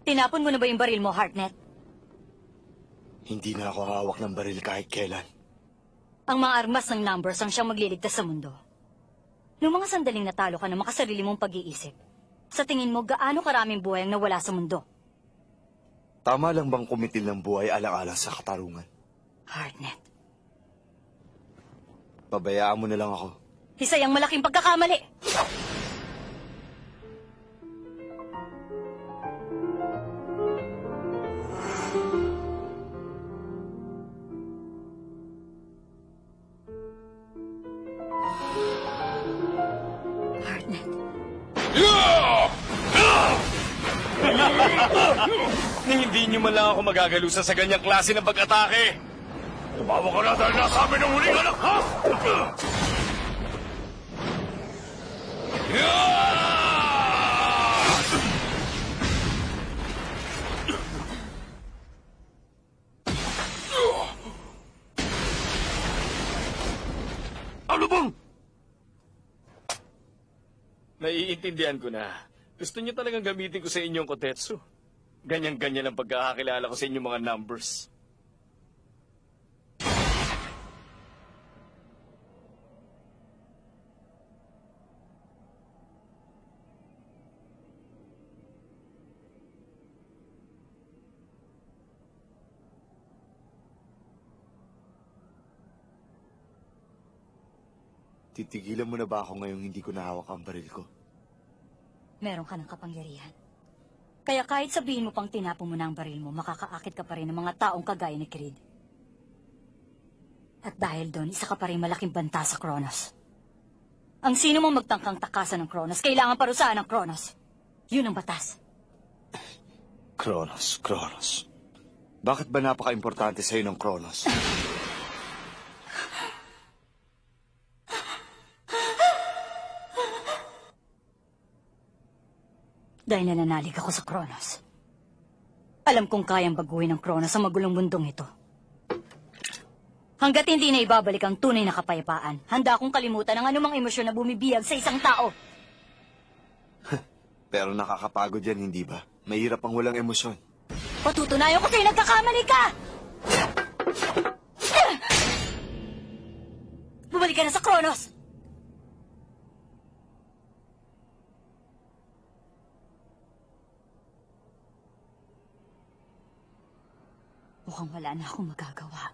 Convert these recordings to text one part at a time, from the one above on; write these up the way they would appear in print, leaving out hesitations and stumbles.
Tinapon mo na ba yung baril mo, Hartnett? Hindi na ako hawak ng baril kahit kailan. Ang mga armas ng numbers ang siyang magliligtas sa mundo. Noong mga sandaling natalo ka ng makasarili mong pag-iisip, sa tingin mo, gaano karaming buhay ang nawala sa mundo? Tama lang bang kumitil ng buhay alang-alang sa katarungan? Hartnett. Pabayaan mo na lang ako. Isa yung malaking pagkakamali. Hartnett. Hindi niyo man lang ako magagalusa sa ganyang klase ng pag-atake. Tumawa ka na dahil nasa amin ang huling anak, ha? Ano bang? Naiintindihan ko na. Gusto niyo talagang gamitin ko sa inyong kotetsu. Ganyan-ganyan ang pagkakakilala ko sa inyong mga numbers. Titigilan mo na ba ako ngayong hindi ko nahawak ang baril ko? Meron ka ng kapangyarihan. Kaya kahit sabihin mo pang tinapo mo na ang baril mo, makakaakit ka pa rin ng mga taong kagaya ni Creed. At dahil doon, isa ka pa rin malaking banta sa Kronos. Ang sino mong magtangkang takasan ng Kronos, kailangan parusahan ng Kronos. Yun ang batas. Kronos. Bakit ba napaka-importante sa'yo ng Kronos? Dahil nananalig ako sa Kronos. Alam kong kayang baguhin ng Kronos ang magulong mundong ito. Hanggat hindi na ibabalik ang tunay na kapayapaan, handa akong kalimutan ang anumang emosyon na bumibiyag sa isang tao. Pero nakakapagod yan, hindi ba? Mahirap ang walang emosyon. Patutunayan ko sa'yo nagkakamali ka! Bumalik ka na sa Kronos! Mukhang wala na akong magagawa.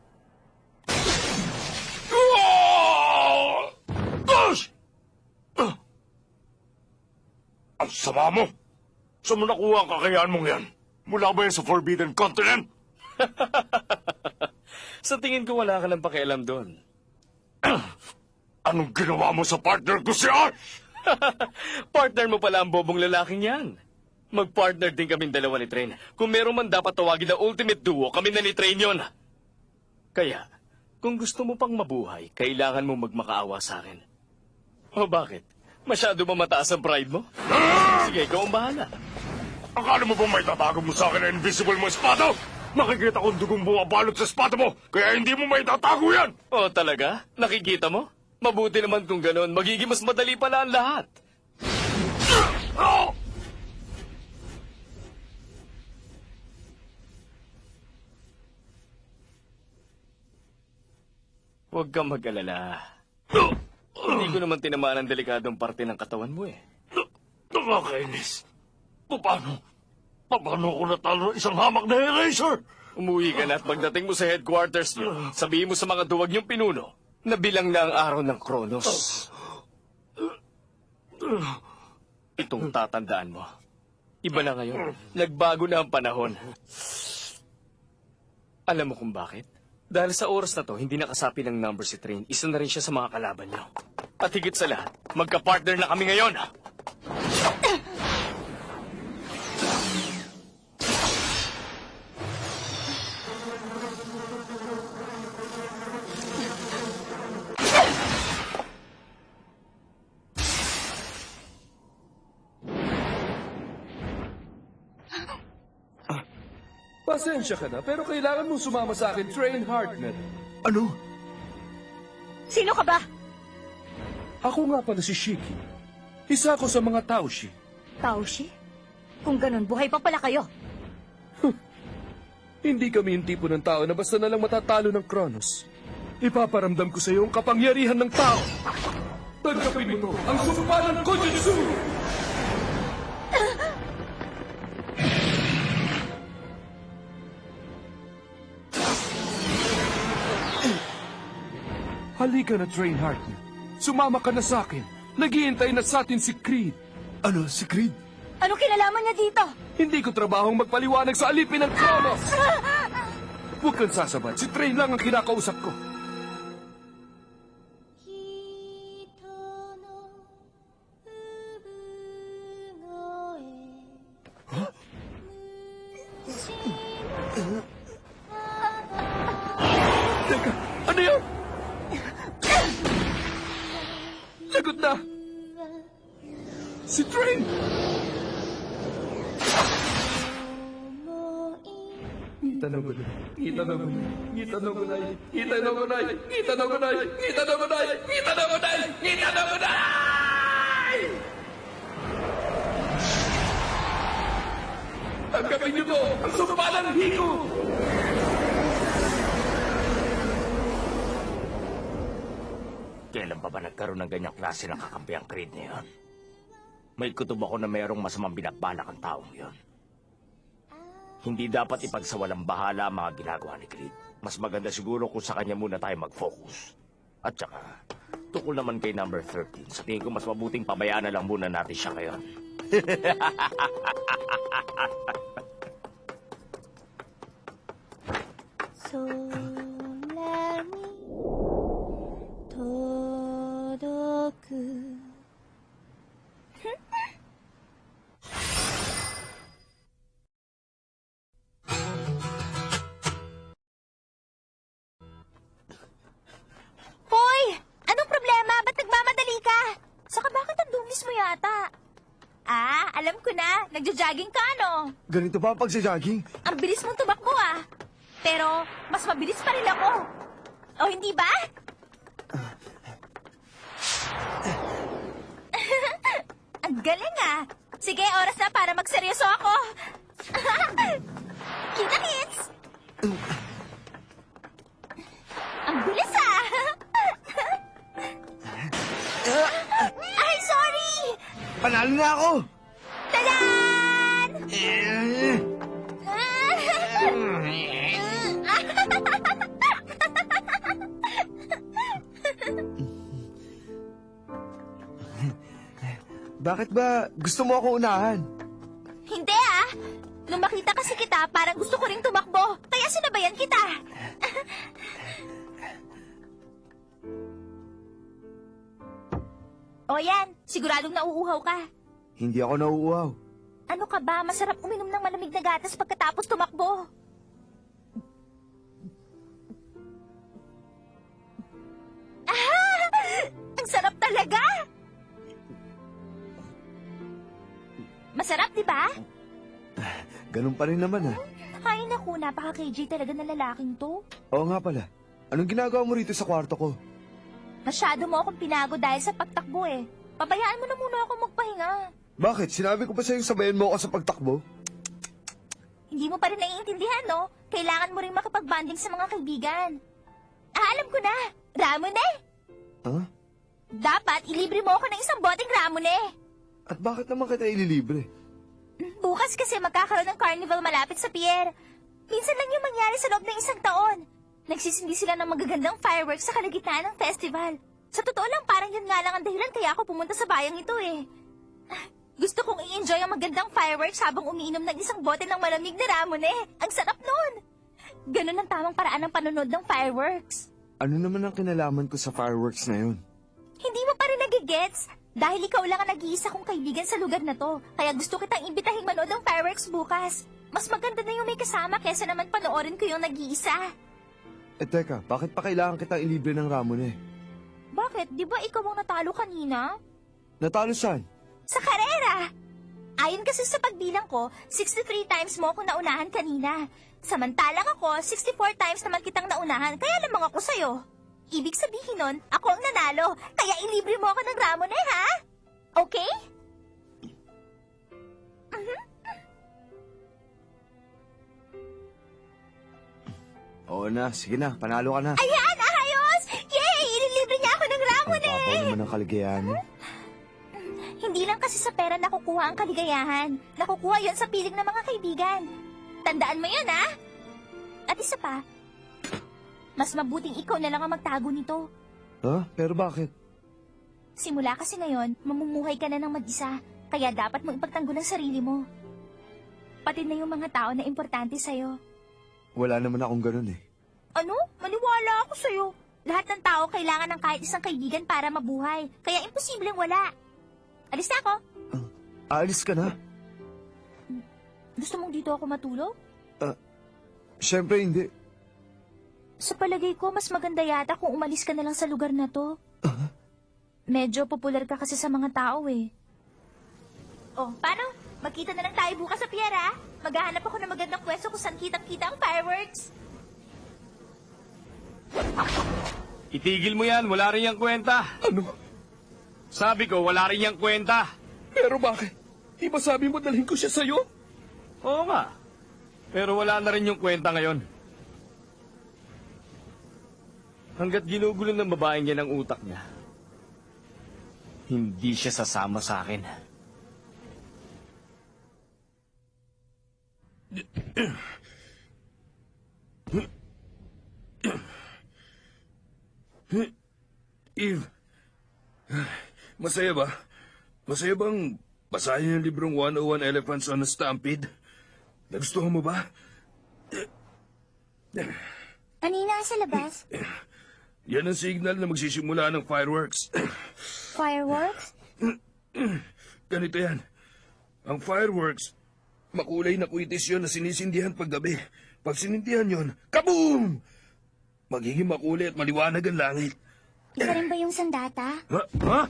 Ang sama mo! Saan mo nakuha ang kakayahan mong yan? Mula ba yan sa Forbidden Continent? Sa tingin ko wala ka lang pakialam doon. Anong ginawa mo sa partner ko si Ash? Partner mo pala ang bobong lalaking yan. Mag-partner din kaming dalawa ni Train. Kung meron man dapat tawagin na ultimate duo, kami na ni Train yun. Kaya, kung gusto mo pang mabuhay, kailangan mo magmakaawa sa akin. O bakit? Masyado ba mataas ang pride mo? Sige, ikaw ang bahala. Akala mo bang may tatago mo sa akin na invisible mo espada? Nakikita kong dugong bumabalot sa espada mo, kaya hindi mo may tatago yan! O talaga? Nakikita mo? Mabuti naman kung gano'n, magiging mas madali pala ang lahat. Huwag kang mag-alala. Hindi ko naman tinamaan ang delikadong parte ng katawan mo eh. Nakakainis. Paano ako natalo ng isang hamak na eraser? Umuwi ka na at pagdating mo sa headquarters niyo, sabihin mo sa mga duwag niyong pinuno na bilang na ang araw ng Kronos. Itong tatandaan mo. Iba na ngayon. Nagbago na ang panahon. Alam mo kung bakit? Dahil sa oras na to, hindi nakasapi ng number si Train. Isa na rin siya sa mga kalaban niyo. At higit sa lahat, magka-partner na kami ngayon. Pasensya ka na, pero kailangan mong sumama sa akin, Train Hartnett. Ano? Sino ka ba? Ako nga pala si Shiki. Isa ako sa mga Taoshi. Taoshi? Kung ganun, buhay pa pala kayo. Hindi kami yung tipo ng tao na basta nalang matatalo ng Kronos. Ipaparamdam ko sa iyo ang kapangyarihan ng tao. Tanggapin mo to, ang sumpa ng Kojutsu! Halika na, Train Hartman. Sumama ka na sa akin. Naghihintay na sa atin si Creed. Ano, si Creed? Ano kinalaman niya dito? Hindi ko trabahong magpaliwanag sa alipin ng Kronos! Huwag kang sasabat. Si Train lang ang kinakausap ko. Teka, ano yun? Lagot na! Si Train! Ngita no gunay, ngita no gunay, ngita no gunay, ngita no gunay, ngita no gunay, ngita no gunay, ngita no gunay, ngita no gunay! Tanggapin niyo to, ang sumpa ng hiko! Kailan pa ba nagkaroon ng ganyang klase ng kakampi ang Creed na yun? May kutob ako na mayroong masamang binakbalak ang taong yun. Hindi dapat ipagsawalang bahala ang mga ginagawa ni Creed. Mas maganda siguro kung sa kanya muna tayo mag-focus. At saka, tukol naman kay number 13. Sa tingin ko mas mabuting pabayaan na lang muna natin siya ngayon. Solani todoku. Hoy! Anong problema? Ba't nagmamadali ka? Saka bakit ang dungis mo yata? Ah, alam ko na. Nagja-jogging ka, no? Ganito ba ang pagsa-jogging? Ang bilis mong tumakbo, ah. Pero, mas mabilis pa rin ako. O, hindi ba? Ang galing, ah. Sige, oras na para magseryoso ako. Kita-kits! Ang bilis, ah. Ay, sorry! Panalo na ako! Tadan! Bakit ba gusto mo ako unahan? Hindi ah! Nung makita kasi kita, parang gusto ko ring tumakbo. Kaya sinabayan kita. O yan, siguradong nauuhaw ka. Hindi ako nauuhaw. Ano ka ba? Masarap uminom ng malamig na gatas pagkatapos tumakbo. Ah! Ang sarap talaga! Masarap, di ba? Ganun pa rin naman ah. Ay, naku, napaka-KJ talaga na lalaking to. Oo nga pala. Anong ginagawa mo rito sa kwarto ko? Masyado mo akong pinago dahil sa pagtakbo eh. Pabayaan mo na muna ako magpahinga. Bakit? Sinabi ko ba sa'yo sabayan mo ako sa pagtakbo? Hindi mo pa rin naiintindihan, no? Kailangan mo rin makapag-banding sa mga kaibigan. Ah, alam ko na! Ramune! Ha? Dapat ilibre mo ako ng isang boteng ramune. At bakit naman kita ililibre? Bukas kasi magkakaroon ng carnival malapit sa pier. Minsan lang yung mangyari sa loob ng isang taon. Nagsisindi sila ng magagandang fireworks sa kalagitnaan ng festival. Sa totoo lang, parang yun nga lang ang dahilan kaya ako pumunta sa bayang ito eh. Gusto kong i-enjoy ang magandang fireworks habang umiinom ng isang bote ng malamig na ramune. Ang sarap nun! Ganun ang tamang paraan ng panonood ng fireworks. Ano naman ang kinalaman ko sa fireworks na yun? Hindi mo pa rin nagigets? Dahil ikaw lang ang nag-iisa kong kaibigan sa lugar na to. Kaya gusto kitang imbitahing manood ng fireworks bukas. Mas maganda na yung may kasama kesa naman panoorin ko yung nag-iisa. Eh teka, bakit pa kailangan kita ilibre ng ramon eh? Bakit? Di ba ikaw ang natalo kanina? Natalo saan? Sa karera! Ayon kasi sa pagbilang ko, 63 times mo ako naunahan kanina. Samantalang ako, 64 times naman kitang naunahan, kaya lamang ako sa'yo. Ibig sabihin nun, ako ang nanalo, kaya ilibre mo ako ng ramon ha? Okay? Oo na, sige na, panalo ka na. Ayan, ayos! Yay! Ililibre niya ako ng Ramon Ang papaw naman ng kaligayahan mo. Hindi lang kasi sa pera nakukuha ang kaligayahan. Nakukuha yon sa piling ng mga kaibigan. Tandaan mo yun, ha? At isa pa, mas mabuting ikaw na lang ang magtago nito. Ha? Pero bakit? Simula kasi ngayon, mamumuhay ka na ng mag-isa. Kaya dapat mo ipagtanggol ang sarili mo. Pati na yung mga tao na importante sa'yo. Wala naman akong ganun eh. Ano? Maniwala ako sa'yo. Lahat ng tao kailangan ng kahit isang kaibigan para mabuhay. Kaya imposibleng wala. Alis na ako. Aalis ka na? Gusto mong dito ako matulog? Siyempre hindi. Sa palagay ko, mas maganda yata kung umalis ka na lang sa lugar na to. Medyo popular ka kasi sa mga tao eh. Oh, paano? Magkita na lang tayo bukas sa pier, ha? Maghahanap ako ng magandang pwesto kung saan kitang-kita ang fireworks. Itigil mo yan, wala rin yung kwenta. Ano? Sabi ko, wala rin yung kwenta. Pero bakit? Di ba sabi mo dalhin ko siya sa'yo? Oo nga. Pero wala na rin yung kwenta ngayon. Hanggat ginugulo ng babaeng yan ang utak niya, hindi siya sasama sa akin. Eve, masaya ba? Masaya bang basahin yung librong 101 Elephants on a Stampede? Nagustuhan mo ba? Anina sa labas? Yan ang signal na magsisimula ng fireworks. Fireworks? Ganito yan. Ang fireworks, makulay na kwitis yun na sinisindihan paggabi. Pag sinindihan yun, kaboom! Magiging makulay at maliwanag ang langit. Isa rin ba yung sandata? Ha? Ha?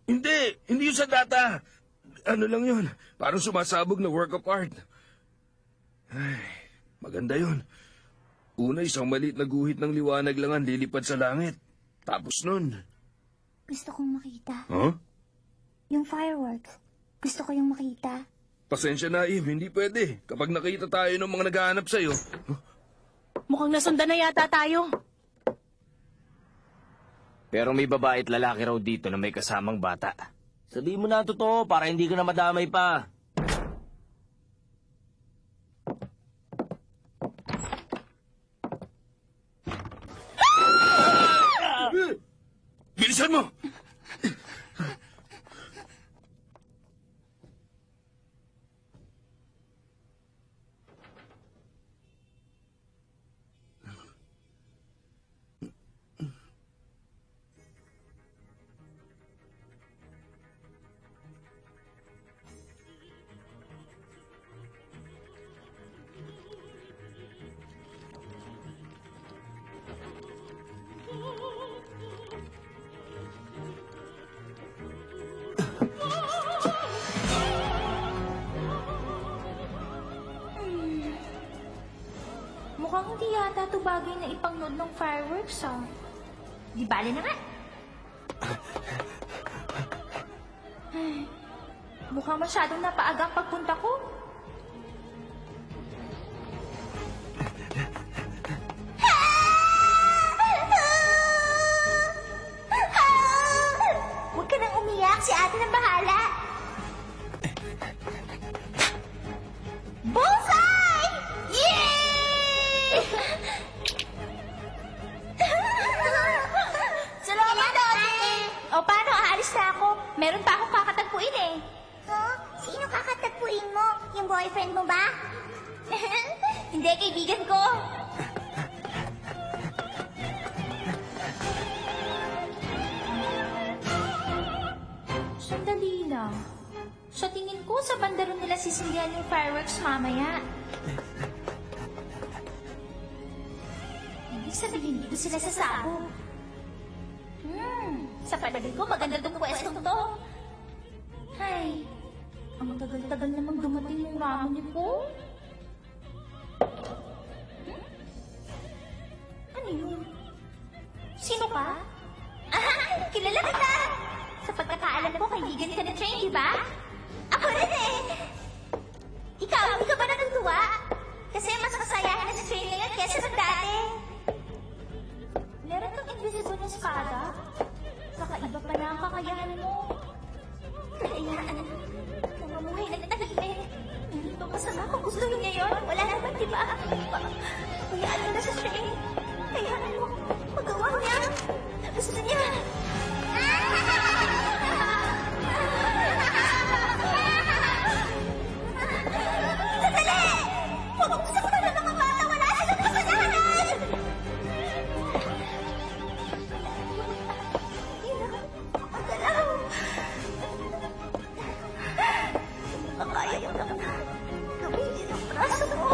Hindi! Hindi yun sa data! Ano lang yun? Parang sumasabog na work of art. Ay, maganda yun. Una, isang maliit na guhit ng liwanag lang ang lilipad sa langit. Tapos nun. Gusto kong makita. Huh? Yung fireworks. Gusto ko yung makita. Pasensya na, Eve. Hindi pwede. Kapag nakita tayo ng mga naghahanap sa'yo. Mukhang nasundan na yata tayo. Pero may babae at lalaki raw dito na may kasamang bata. Sabihin mo na ang totoo para hindi ka na madamay pa. Bilisan mo! Mukhang hindi yata ito bagay na ipangnood ng fireworks, ah. Di bale na nga. Ay, mukhang masyadong napaaga ang pagpunta ko. Huwag ka nang umiyak, si ate nang bahala. Bullseye! Yay! Salamat, ate! O paano, aalis na ako. Meron pa akong kakatagpuin eh. Huh? Sino kakatagpuin mo? Yung boyfriend mo ba? Hindi, kaibigan ko. Sandali lang. Sa tingin ko, sa bandaro nila sisindihan yung fireworks mamaya. Ibig sabihin, dito sila sasabog. Sa palagay ko, maganda tong pwestong to. Ay, ang tagal-tagal namang dumating yung ramon ko. Ano yun? Sino ka? Ah, kilala kita! Sa pagkakaalam ko, kaibigan ka ni Train, di ba? Ako rin eh! Ikaw, hindi ka ba natutuwa? Kasi mas masayahan na si Train ngayon kesa nung dati. Hayaan mo na sa train. Hayaan mo. Magawa niya. Gusto niya. Sandali! Huwag mo saktan ng mga bata. Wala silang kasalanan! Magalaw. Makaya mo lang na. Gamitin ang braso mo.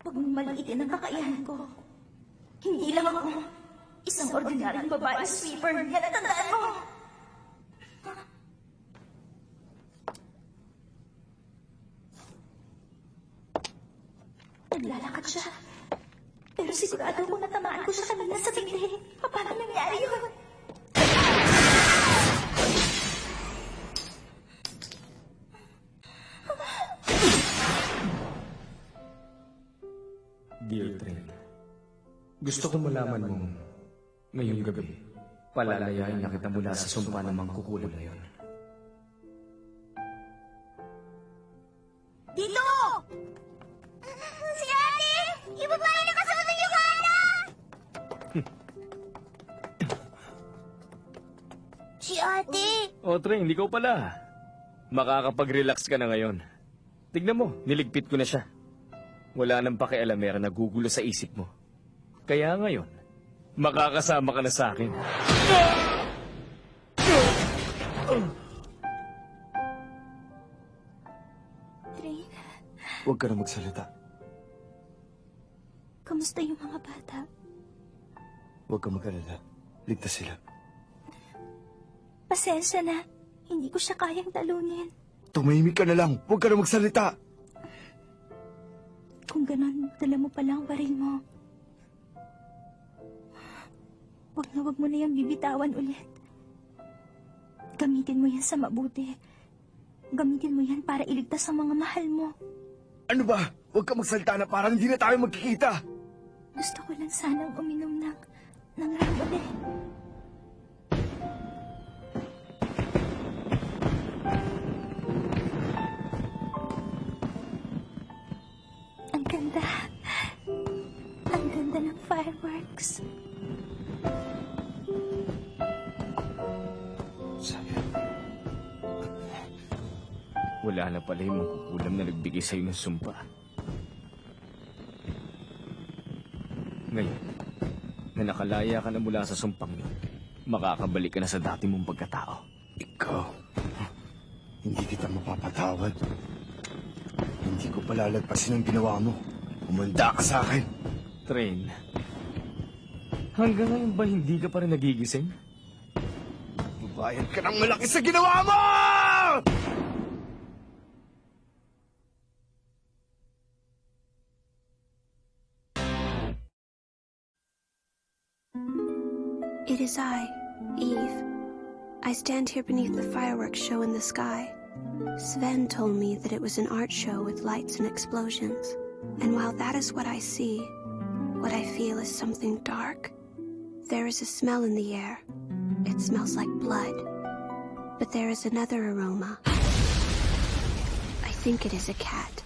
Huwag mong maliitin ang kakayahan ko. Hindi lang ako isang ordinaryong babae sweeper. Yan ang tandaan mo. Naglalakad siya. Pero sigurado ko natamaan ko siya kanina sa bigli. Paano nangyari yun? Dear Tren, gusto ko malaman mong ngayong gabi, palalayain na kita mula sa sumpa ng mangkukulam na yun. Dito! Si Ate! Yung babae na kasuot ng Yohana! Si Ate! O, Tren, ikaw pala. Makakapag-relax ka na ngayon. Tignan mo, niligpit ko na siya. Wala nang pakialamera na gugulo sa isip mo. Kaya ngayon, makakasama ka na sa akin. Train, Huwag ka na magsalita. kamusta yung mga bata? Huwag ka mag-alala. Ligtas sila. Pasensya na. Hindi ko siya kayang talunin. Tumahimik ka na lang. Huwag ka na magsalita. Kung ganon, dala mo pala ang baril mo. Wag mo na yung bibitawan ulit. Gamitin mo yan sa mabuti. Gamitin mo yan para iligtas ang mga mahal mo. Ano ba? Huwag ka magsalita na parang hindi na tayo magkikita. Gusto ko lang sanang uminom ng ram ulit. Ang ganda. Ang ganda ng fireworks. Sabi, Wala na pala yung mangkukulam na nagbigay sa'yo ng sumpa. Ngayon, na nakalaya ka na mula sa sumpang yun, makakabalik ka na sa dati mong pagkatao. ikaw, hindi kita mapapatawad. Hindi ko palalagpasin ang ginawa mo. Umanda ka sa akin. Train, hanggang ngayon ba hindi ka pa rin nagigising? Babayad ka ng malaki sa ginawa mo! It is I, Eve. I stand here beneath the fireworks show in the sky. Sven told me that it was an art show with lights and explosions. And while that is what I see, what I feel is something dark. There is a smell in the air. It smells like blood. But there is another aroma. I think it is a cat.